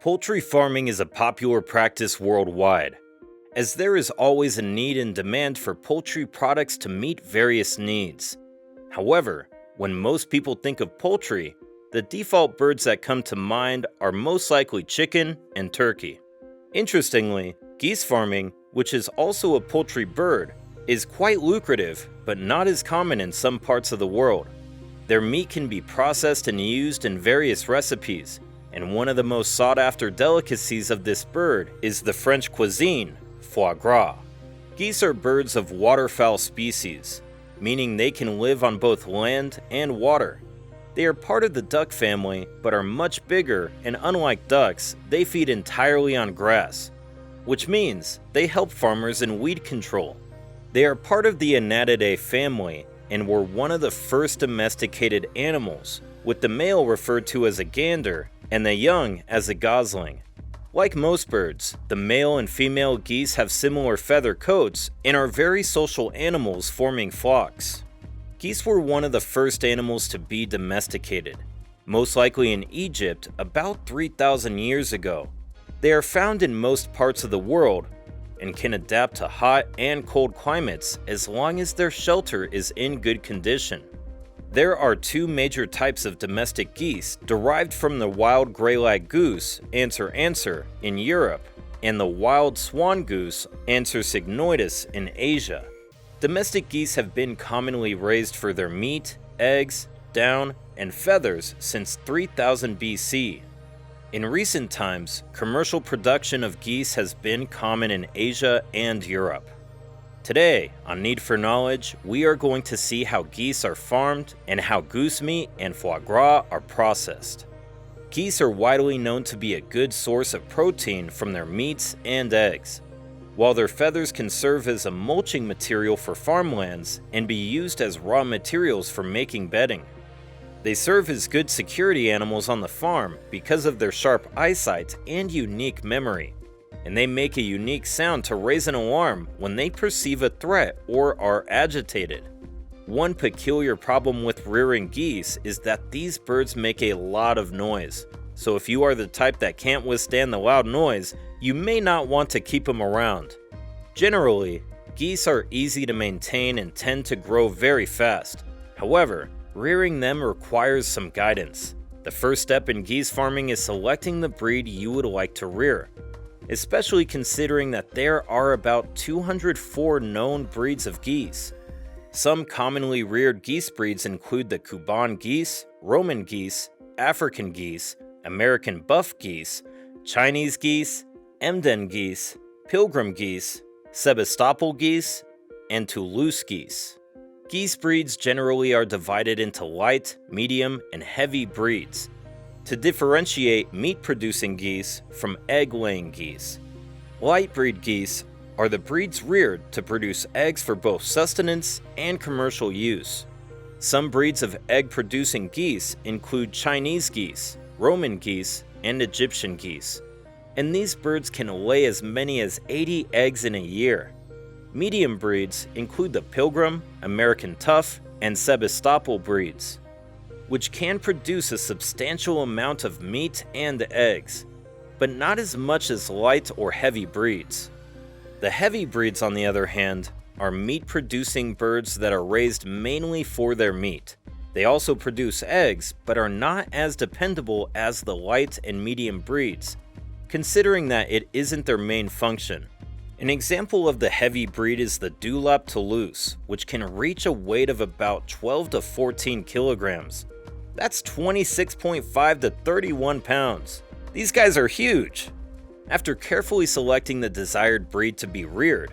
Poultry farming is a popular practice worldwide, as there is always a need and demand for poultry products to meet various needs. However, when most people think of poultry, the default birds that come to mind are most likely chicken and turkey. Interestingly, geese farming, which is also a poultry bird, is quite lucrative but not as common in some parts of the world. Their meat can be processed and used in various recipes, and one of the most sought-after delicacies of this bird is the French cuisine, foie gras. Geese are birds of waterfowl species, meaning they can live on both land and water. They are part of the duck family, but are much bigger, and unlike ducks, they feed entirely on grass, which means they help farmers in weed control. They are part of the Anatidae family and were one of the first domesticated animals, with the male referred to as a gander and the young as a gosling. Like most birds, the male and female geese have similar feather coats and are very social animals forming flocks. Geese were one of the first animals to be domesticated, most likely in Egypt about 3,000 years ago. They are found in most parts of the world and can adapt to hot and cold climates as long as their shelter is in good condition. There are two major types of domestic geese derived from the wild gray-lag goose, Anser in Europe, and the wild swan goose, Anser cygnoides, in Asia. Domestic geese have been commonly raised for their meat, eggs, down, and feathers since 3000 BC. In recent times, commercial production of geese has been common in Asia and Europe. Today, on Need for Knowledge, we are going to see how geese are farmed and how goose meat and foie gras are processed. Geese are widely known to be a good source of protein from their meats and eggs, while their feathers can serve as a mulching material for farmlands and be used as raw materials for making bedding. They serve as good security animals on the farm because of their sharp eyesight and unique memory, and they make a unique sound to raise an alarm when they perceive a threat or are agitated. One peculiar problem with rearing geese is that these birds make a lot of noise, so if you are the type that can't withstand the loud noise, you may not want to keep them around. Generally, geese are easy to maintain and tend to grow very fast. However, rearing them requires some guidance. The first step in geese farming is selecting the breed you would like to rear, especially considering that there are about 204 known breeds of geese. Some commonly reared geese breeds include the Cuban geese, Roman geese, African geese, American buff geese, Chinese geese, Emden geese, pilgrim geese, Sebastopol geese, and Toulouse geese. Geese breeds generally are divided into light, medium, and heavy breeds to differentiate meat-producing geese from egg-laying geese. Light breed geese are the breeds reared to produce eggs for both sustenance and commercial use. Some breeds of egg-producing geese include Chinese geese, Roman geese, and Egyptian geese, and these birds can lay as many as 80 eggs in a year. Medium breeds include the Pilgrim, American Tough, and Sebastopol breeds, which can produce a substantial amount of meat and eggs, but not as much as light or heavy breeds. The heavy breeds, on the other hand, are meat-producing birds that are raised mainly for their meat. They also produce eggs, but are not as dependable as the light and medium breeds, considering that it isn't their main function. An example of the heavy breed is the Dewlap Toulouse, which can reach a weight of about 12 to 14 kilograms. That's 26.5 to 31 pounds. These guys are huge. After carefully selecting the desired breed to be reared,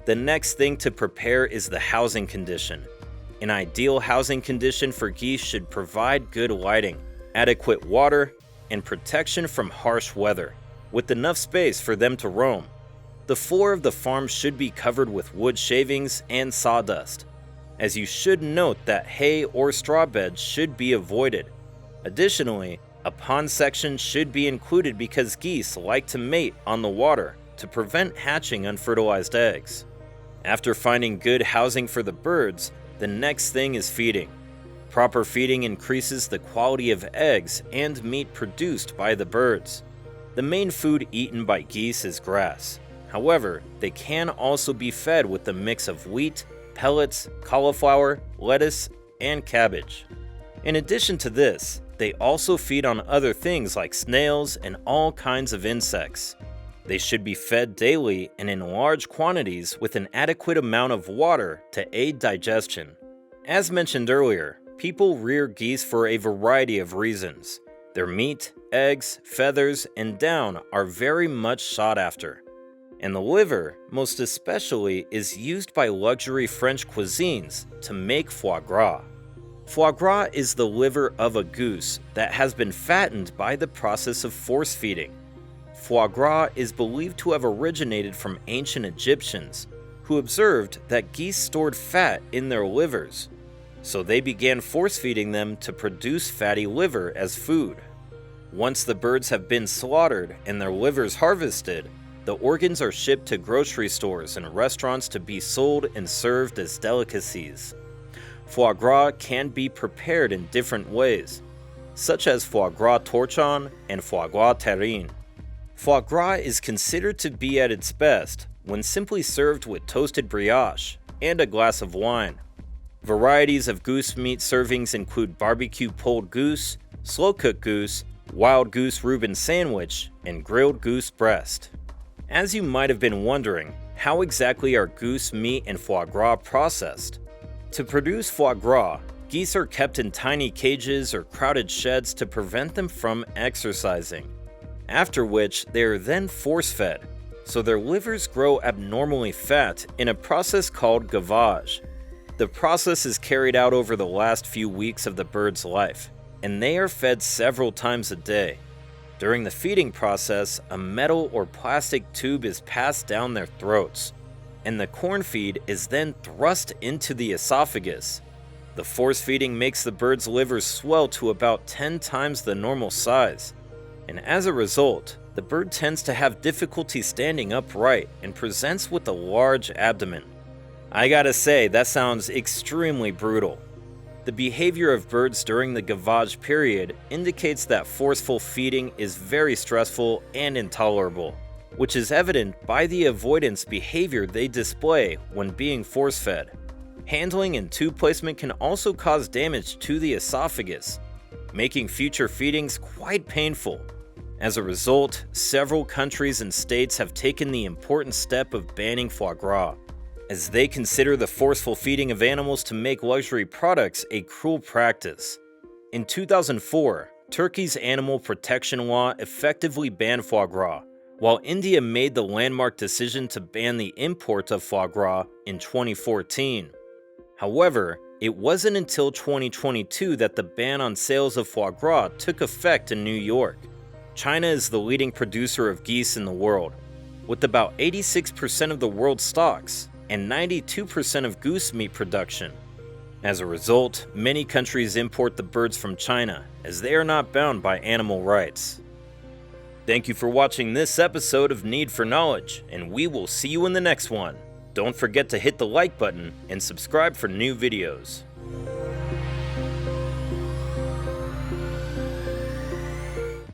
the next thing to prepare is the housing condition. An ideal housing condition for geese should provide good lighting, adequate water, and protection from harsh weather, with enough space for them to roam. The floor of the farm should be covered with wood shavings and sawdust, as you should note that hay or straw beds should be avoided. Additionally, a pond section should be included because geese like to mate on the water to prevent hatching unfertilized eggs. After finding good housing for the birds, the next thing is feeding. Proper feeding increases the quality of eggs and meat produced by the birds. The main food eaten by geese is grass. However, they can also be fed with a mix of wheat, pellets, cauliflower, lettuce, and cabbage. In addition to this, they also feed on other things like snails and all kinds of insects. They should be fed daily and in large quantities with an adequate amount of water to aid digestion. As mentioned earlier, people rear geese for a variety of reasons. Their meat, eggs, feathers, and down are very much sought after. And the liver, most especially, is used by luxury French cuisines to make foie gras. Foie gras is the liver of a goose that has been fattened by the process of force feeding. Foie gras is believed to have originated from ancient Egyptians, who observed that geese stored fat in their livers, so they began force feeding them to produce fatty liver as food. Once the birds have been slaughtered and their livers harvested, the organs are shipped to grocery stores and restaurants to be sold and served as delicacies. Foie gras can be prepared in different ways, such as foie gras torchon and foie gras terrine. Foie gras is considered to be at its best when simply served with toasted brioche and a glass of wine. Varieties of goose meat servings include barbecue pulled goose, slow-cooked goose, wild goose Reuben sandwich, and grilled goose breast. As you might have been wondering, how exactly are goose meat and foie gras processed? To produce foie gras, geese are kept in tiny cages or crowded sheds to prevent them from exercising, after which they are then force-fed, so their livers grow abnormally fat in a process called gavage. The process is carried out over the last few weeks of the bird's life, and they are fed several times a day. During the feeding process, a metal or plastic tube is passed down their throats, and the corn feed is then thrust into the esophagus. The force feeding makes the bird's liver swell to about 10 times the normal size, and as a result, the bird tends to have difficulty standing upright and presents with a large abdomen. I gotta say, that sounds extremely brutal. The behavior of birds during the gavage period indicates that forceful feeding is very stressful and intolerable, which is evident by the avoidance behavior they display when being force-fed. Handling and tube placement can also cause damage to the esophagus, making future feedings quite painful. As a result, several countries and states have taken the important step of banning foie gras, as they consider the forceful feeding of animals to make luxury products a cruel practice. In 2004, Turkey's animal protection law effectively banned foie gras, while India made the landmark decision to ban the import of foie gras in 2014. However, it wasn't until 2022 that the ban on sales of foie gras took effect in New York. China is the leading producer of geese in the world, with about 86% of the world's stocks and 92% of goose meat production. As a result, many countries import the birds from China, as they are not bound by animal rights. Thank you for watching this episode of Need for Knowledge, and we will see you in the next one. Don't forget to hit the like button and subscribe for new videos.